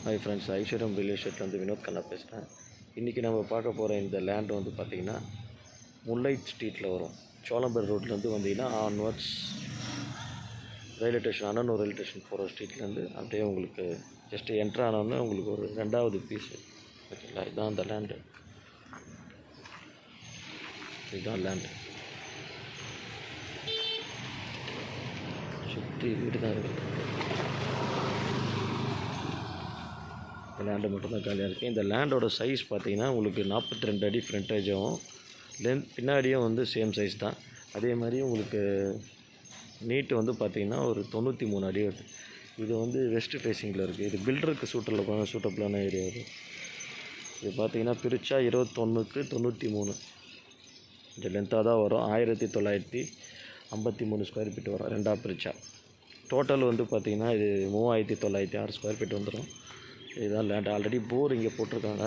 Hi friends, ஐஸ்வர்யம் real எஸ்டேட்லேருந்து Vinod கண்ணா பேசுகிறேன். இன்றைக்கி நம்ம பார்க்க போகிற இந்த லேண்டு வந்து பார்த்திங்கன்னா முல்லை ஸ்ட்ரீட்டில் வரும். சோளம்பேடு ரோட்லேருந்து வந்தீங்கன்னா onwards railway station, Annanur railway station போகிற ஸ்ட்ரீட்லேருந்து அப்படியே உங்களுக்கு ஜஸ்ட்டு என்ட்ரு ஆனோடனே உங்களுக்கு ஒரு 2வது பீஸு. ஓகேங்களா, இதுதான் அந்த லேண்டு. இதுதான் லேண்டு. சுற்றி வீடு தான் இருக்குது. இந்த லேண்டு மட்டும்தான் காலியாக இருக்குது. இந்த லேண்டோட சைஸ் பார்த்திங்கன்னா உங்களுக்கு 42 அடி ஃப்ரண்டேஜும், பின்னாடியும் வந்து சேம் சைஸ் தான். அதே மாதிரி உங்களுக்கு நீட்டு வந்து பார்த்திங்கன்னா ஒரு 93 அடி வருது. இது வந்து வெஸ்ட் ஃபேஸிங்கில் இருக்குது. இது பில்டருக்கு சூட்டபிளான ஏரியா. இது பார்த்திங்கன்னா பிரித்தா 21க்கு 93 கொஞ்சம் லென்த்தாக தான் வரும். 1953 ஸ்கொயர் ஃபீட் வரும் 2ஆக பிரித்தா. டோட்டல் வந்து பார்த்திங்கன்னா இது 3906 ஸ்கொயர் ஃபீட் வந்துடும். இதுதான் லேண்ட். ஆல்ரெடி போர் இங்கே போட்டிருக்காங்க.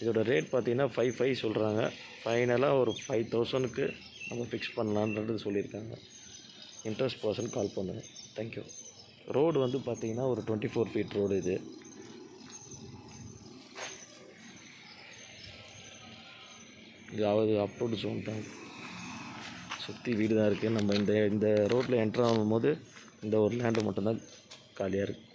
இதோட ரேட் பார்த்திங்கன்னா 5,500 சொல்கிறாங்க. ஃபைனலாக ஒரு 5,000க்கு நம்ம ஃபிக்ஸ் பண்ணலான்றது சொல்லியிருக்காங்க. இன்ட்ரெஸ்ட் பர்சன் கால் பண்ணுங்கள். தேங்க்யூ. ரோடு வந்து பார்த்திங்கன்னா ஒரு 24 ஃபீட் ரோடு. இது அப்ரோடு ஜோன் தான். சுற்றி வீடு தான் இருக்குது. நம்ம இந்த ரோட்டில் என்ட்ரு ஆகும்போது இந்த ஒரு லேண்டு மட்டும்தான் காலியாக இருக்குது.